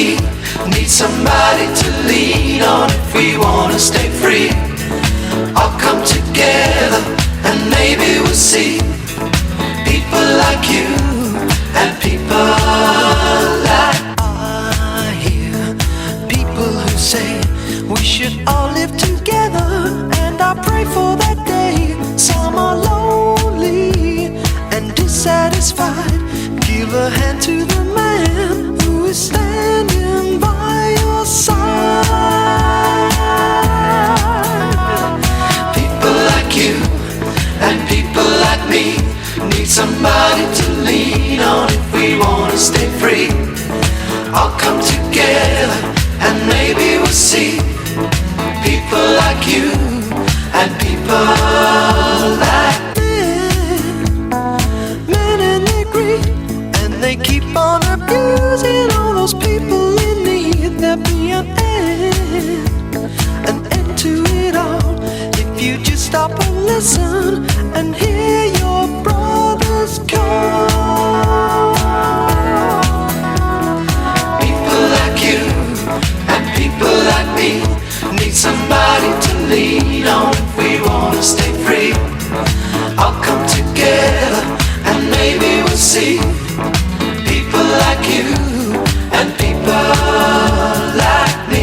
me need somebody to lean on if we wanna stay free. All come together and maybe we'll see people like you and people like I hear people who say we should all live together, and I pray for that day. Some are lonely and dissatisfied. Give a hand to the man who is standing by your side. People like you and people like me need somebody to lean on if we wanna stay free. All come together and maybe we'll see people like you and people like men and they agree, and they keep on abusing all those people in need. There'll be an end to it all if you just stop and listen and hear your brothers call. People like you and people like me need somebody to lean on if we wanna stay free. I'll come together and maybe we'll see people like you and people like me.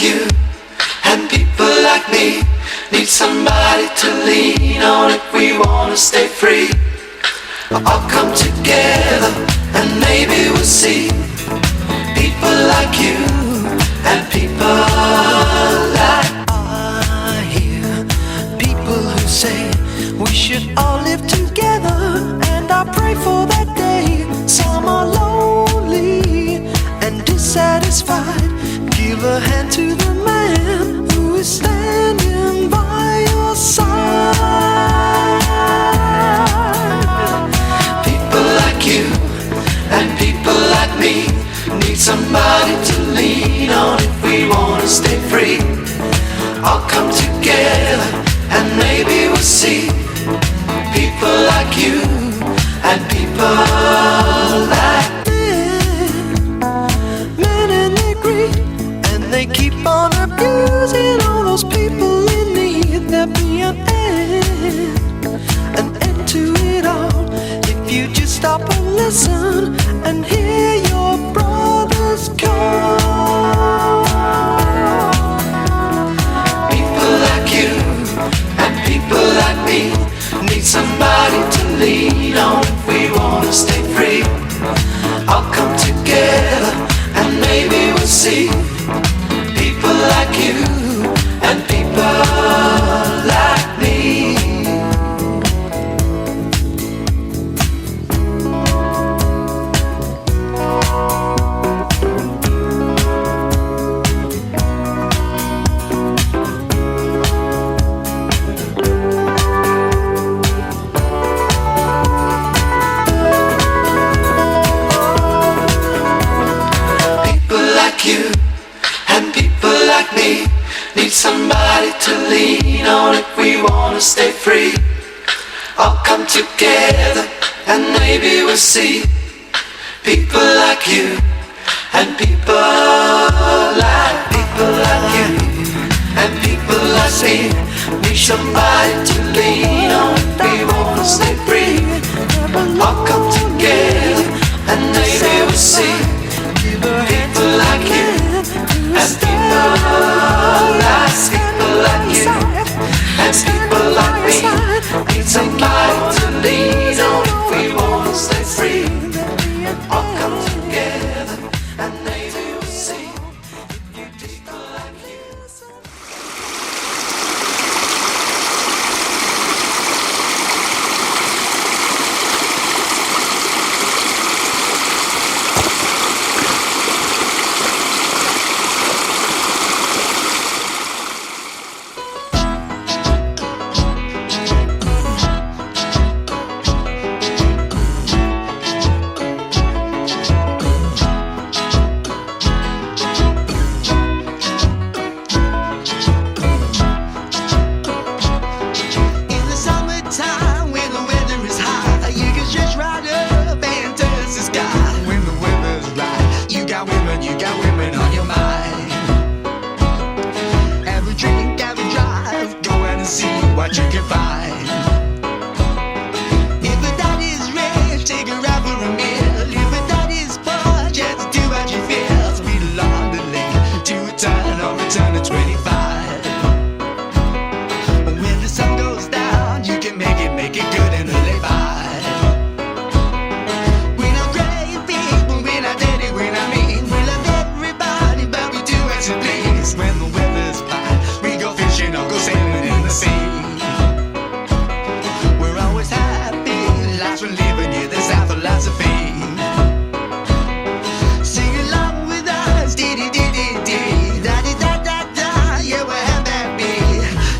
You and people like me need somebody to lean on if we wanna stay free. All come together and maybe we'll see people like you and people like I hear people who say we should all live together, and I pray for that day. Some are lonely and dissatisfied. Give a hand to the man who is standing by your side. People like you and people like me need somebody to lean on if we wanna stay free. All come together and maybe we'll see people like you and people like men and they agree, and they keep on abusing all those people in need. There'll be an end to it all if you just stop and listen and hear your brothers call. People like you and people like me need somebody to lean on if we wanna stay free. I'll come together and maybe we'll see people like you and people like me. You and people like me need somebody to lean on if we wanna stay free. All come together and maybe we'll see people like you and people like you and people like me need somebody to lean on if we wanna stay free. All come together and maybe we'll see people like you and people like you and people like me need somebody to lean on if we wanna stay free. All come together and maybe we'll see people like you. what you can find. If a daddy's rich, take her out for a meal. If a daddy's poor, just do what you feel. Speed along the lane to a turn or return to 25. When the sun goes down, you can make it good and live by. We're not great people, we're not dirty, we're not mean. We love everybody, but we do as we please. When the weather's fine, we go fishing or go sailing in the sea. We're always happy, lives we're living, yeah, that's our philosophy. Sing along with us, dee dee dee dee dee, da dee da da da, yeah, we're happy.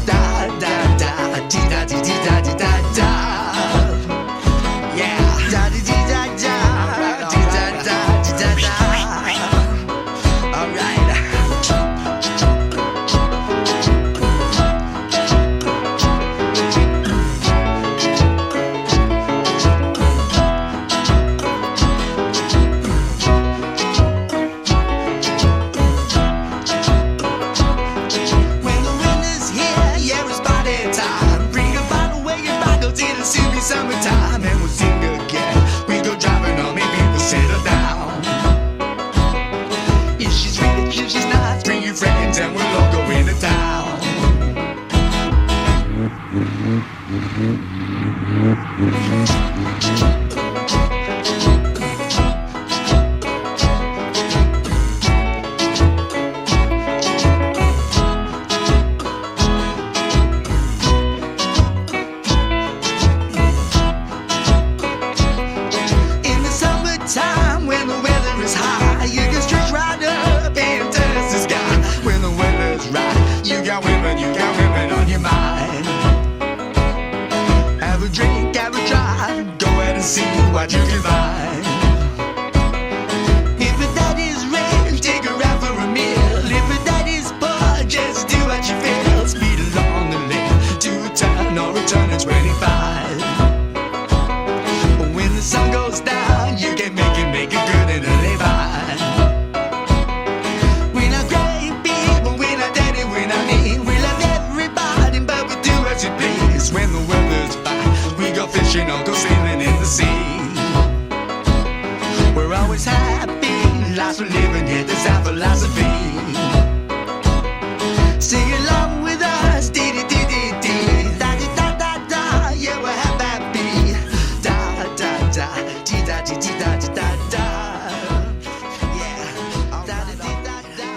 Da da da, dee da dee dee da dee da da, yeah, da dee dee da da, dee da da dee da da. All right. When the winter's here, yeah, it's party time. Bring a bottle where your bottle till it's soon be summertime. And we'll sing again. We go driving on, maybe we'll settle down. If she's rich, if she's not, bring your friends and we'll all go into town. In the summertime, when the weather is high, you can stretch right up and touch the sky. When the weather's right, you got women on your mind. Have a drink, have a drive, go ahead and see what you can find. If a daddy's rich, take her out for a meal. If a daddy's poor, just do what you feel. Speed along the lane to a turn or return at 25. When the sun goes down, you can make it good and live by. We're not great people, we're not dirty, we're not mean. We love everybody, but we do as we please. When the weather's fine, we go fishing or go sailing in the sea. We're always happy, lives we're living, yeah, that's our philosophy. Sing along with us, dee dee dee dee dee, da dee da da da, yeah, we're happy. Da da da, dee da dee dee da dee da da, yeah, da dee dee da da,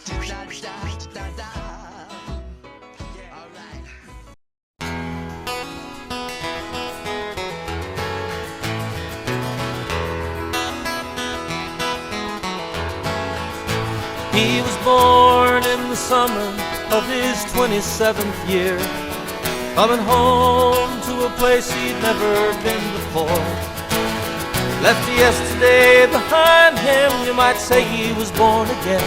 dee da da da da, yeah, all right. He was born in the summer of his 27th year, coming home to a place he'd never been before. Left yesterday behind him, you might say he was born again.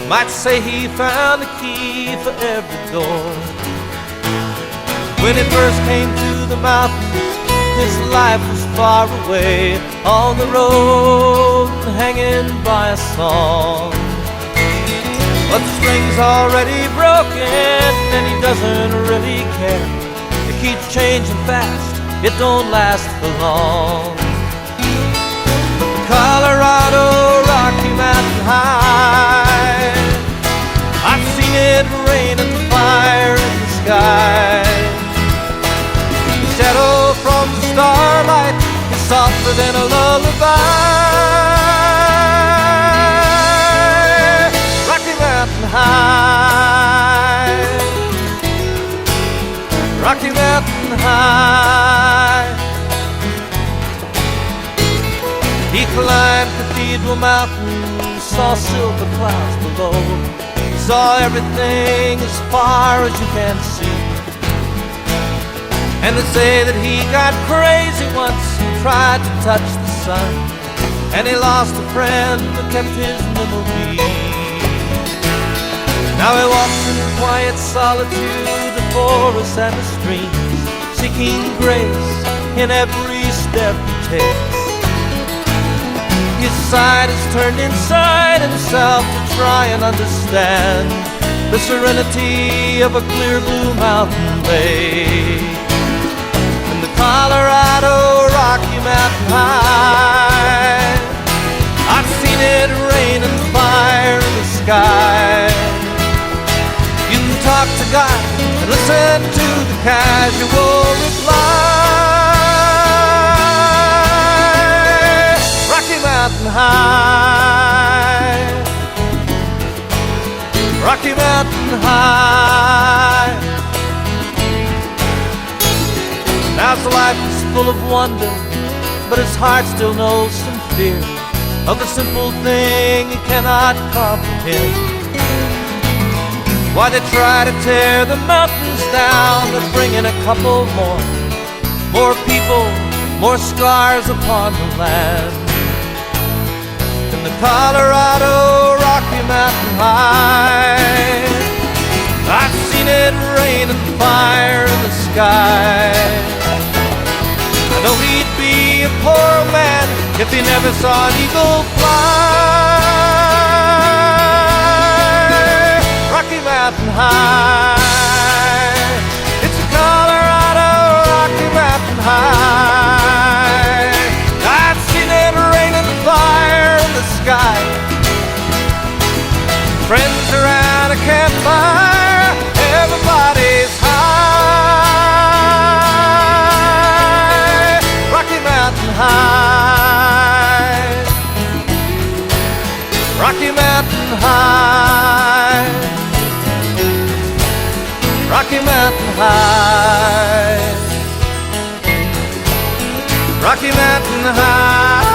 Might say he found a key for every door. When he first came to the mountains, his life was far away, on the road, hanging by a song. But the string's already broken and he doesn't really care. It keeps changing fast, it don't last for long. Colorado, Rocky Mountain High, I've seen it rain and fire in the sky. The shadow from the starlight is softer than a lullaby. Mountain High, Rocky Mountain High. He climbed Cathedral Mountain, saw silver clouds below, saw everything as far as you can see. And they say that he got crazy once and tried to touch the sun, and he lost a friend but kept his memory. Now he walks in quiet solitude, the forests and the streams, seeking grace in every step he takes. His side is turned inside himself to try and understand the serenity of a clear blue mountain lake. In the Colorado Rocky Mountain High, I've seen it rain and fire in the sky. You can talk to God and listen to the casual reply. Rocky Mountain High, Rocky Mountain High. Now his life is full of wonder, but his heart still knows some fear of the simple thing he cannot comprehend. Why they try to tear the mountains down, they're bringing a couple more people, more scars upon the land. In the Colorado Rocky Mountain High, I've seen it rain and fire in the sky. I know he'd be a poor man if he never saw an eagle fly. Rocky Mountain High, it's the Colorado Rocky Mountain High. I've seen it rain and fire in the sky. Friends around a campfire, everybody's high. Rocky Mountain High, Rocky Mountain High, Rocky Mountain High, Rocky Mountain High.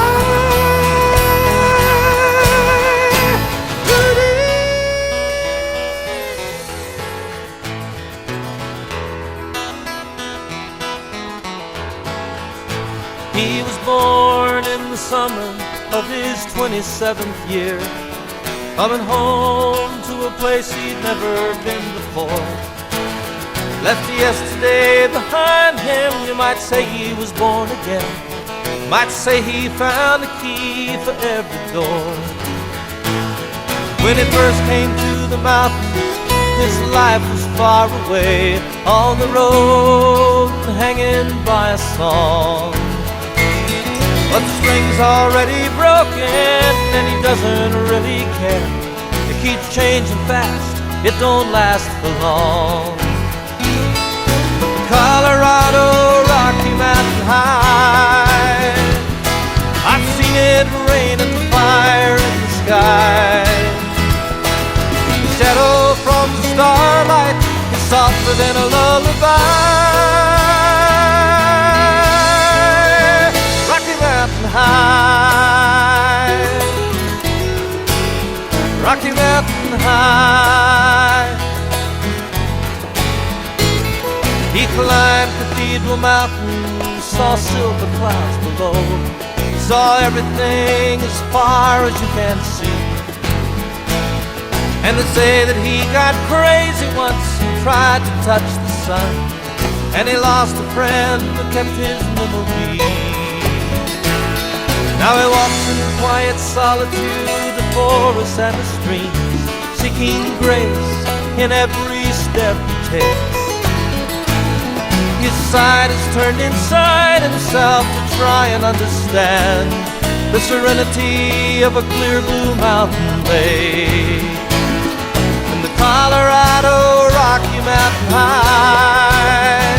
He was born in the summer of his 27th year, coming home to a place he'd never been before. Left yesterday behind him, you might say he was born again. Might say he found a key for every door. When he first came to the mountains, his life was far away, on the road, hanging by a song. But the string's already broken and he doesn't really care. It keeps changing fast, it don't last for long. But the Colorado Rocky Mountain High, I've seen it rain and fire in the sky. The shadow from the starlight is softer than a lullaby. Mountain High, Rocky Mountain High. He climbed Cathedral Mountain, saw silver clouds below, saw everything as far as you can see. And they say that he got crazy once and tried to touch the sun, and he lost a friend but kept his memory. Now he walks in quiet solitude, the forests and the streams, seeking grace in every step he takes. His sight is turned inside himself to try and understand the serenity of a clear blue mountain lake. In the Colorado Rocky Mountain High,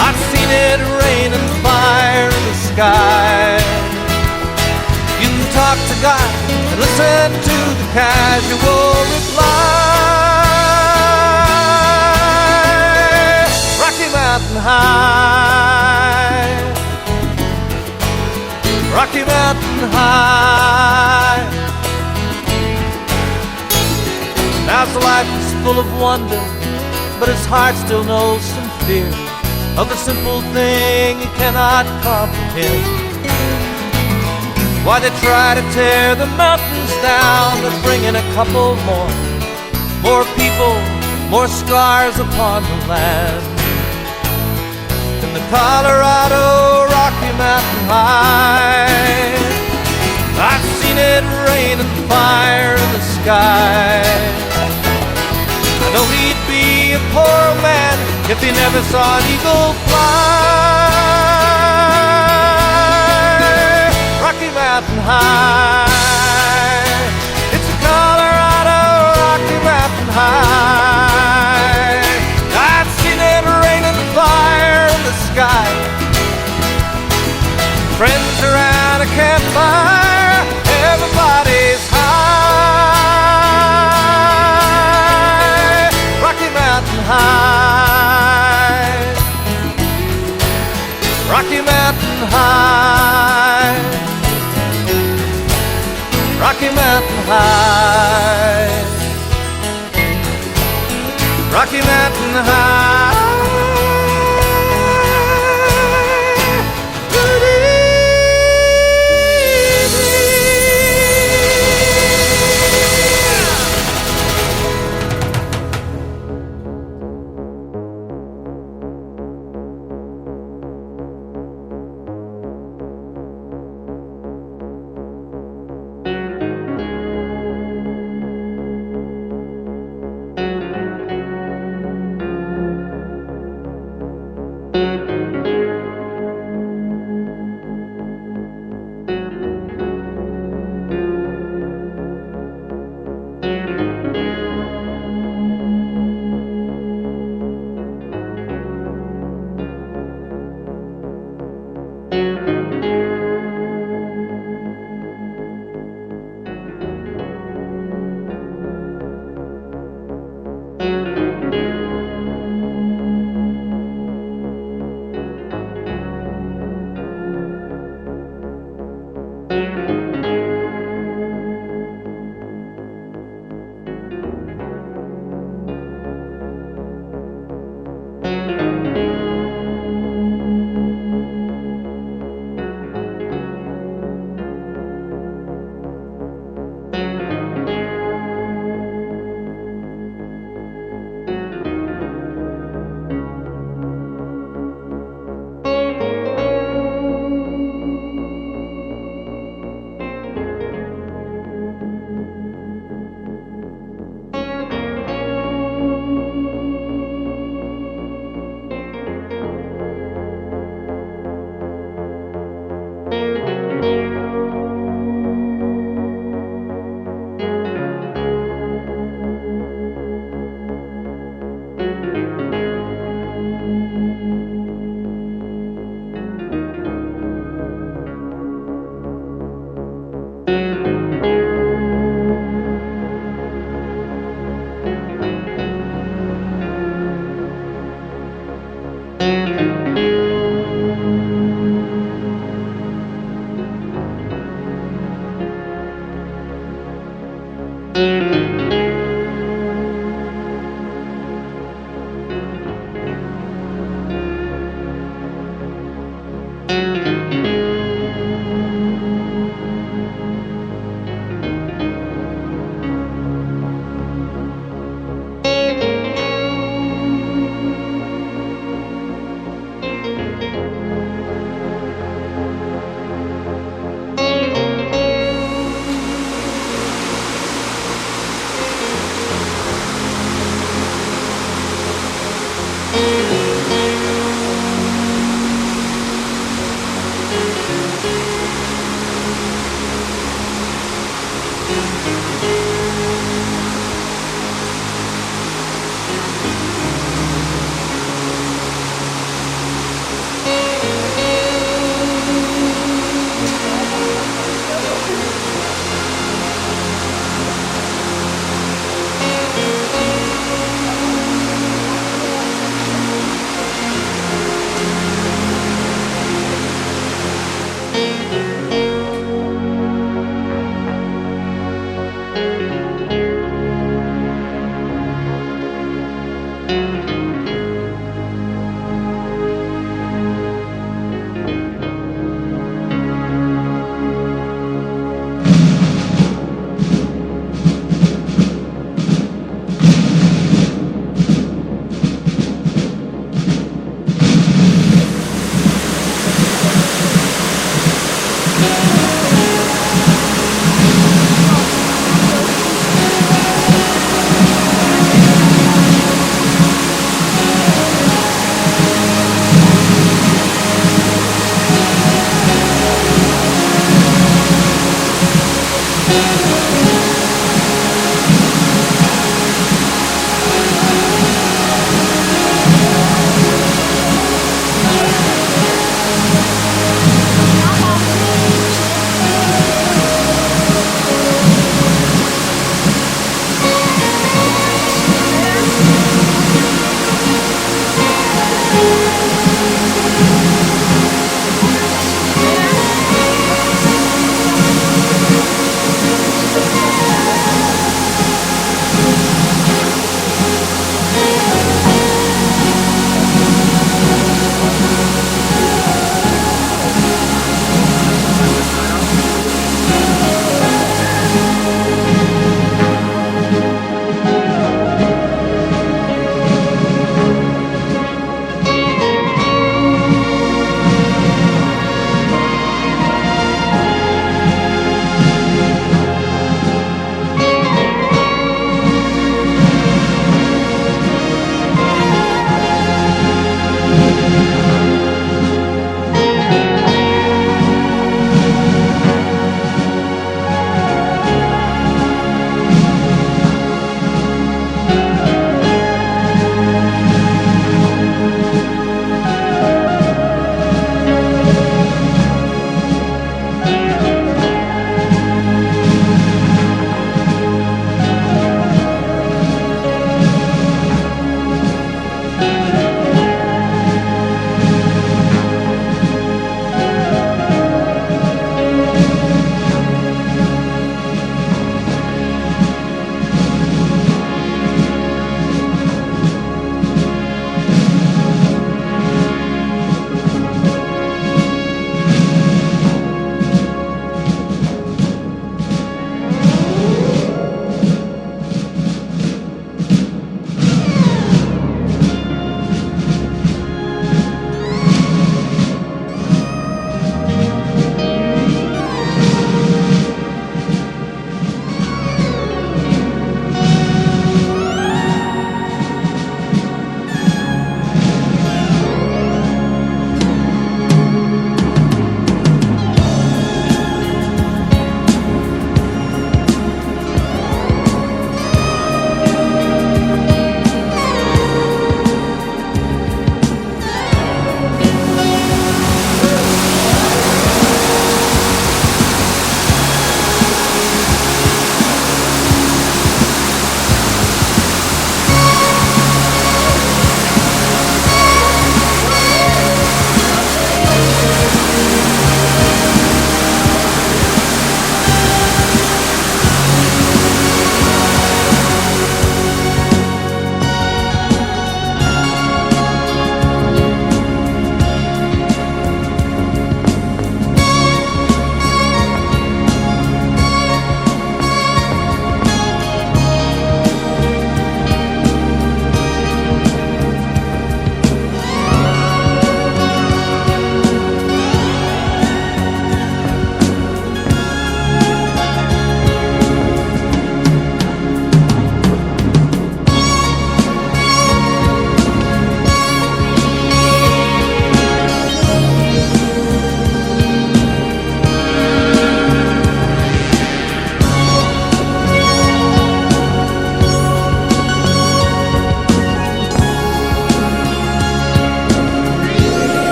I've seen it rain and fire in the sky. You can talk to God and listen to the casual reply. Rocky Mountain High, Rocky Mountain High. Now his life is full of wonder, but his heart still knows some fear of the simple thing he cannot comprehend. Why they try to tear the mountains down, they're bringing a couple more people, more scars upon the land. In the Colorado Rocky Mountain High, I've seen it rain and fire in the sky. know he'd be a poor man if he never saw an eagle fly. Rocky Mountain High, it's a Colorado Rocky Mountain High. I've seen it rain and fire in the sky, friends around a campfire, everybody's high. Rocky Mountain High, Rocky Mountain High, Rocky Mountain High, Rocky Mountain High.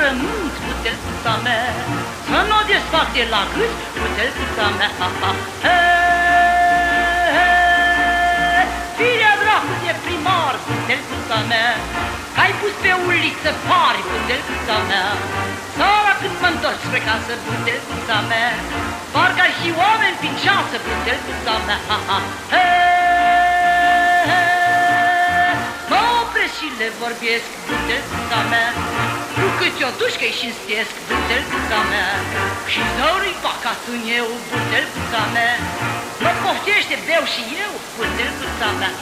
jurământ, butelcuța mea, să nu o desfac de la gât, butelcuța mea. Firea dracu de primar, butelcuța mea, că-ai pus pe uliță pari, butelcuța mea. Seara când mă întorc spre casă, butelcuța mea, parcă ai și oameni prin ceasă, butelcuța mea. Mă opresc și le vorbesc, butelcuța mea, cu câte o dușcă-i cinstesc, butelcuța mea. Și zău-i pacatun eu, butelcuța mea, mă poftește, beau și eu, butelcuța mea.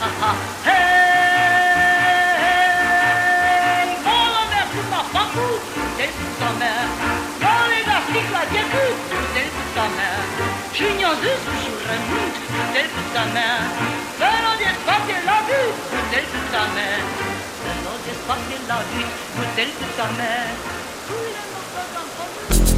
Mola mea cu papacul, butelcuța mea, m-a legat sticla de gât, butelcuța mea. Și ne-o zis cu jurământ, butelcuța mea, să nu o desparte la gât, butelcuța mea. Să nu o desparte la gât, butelcuța mea. Până nu o dăm pământ.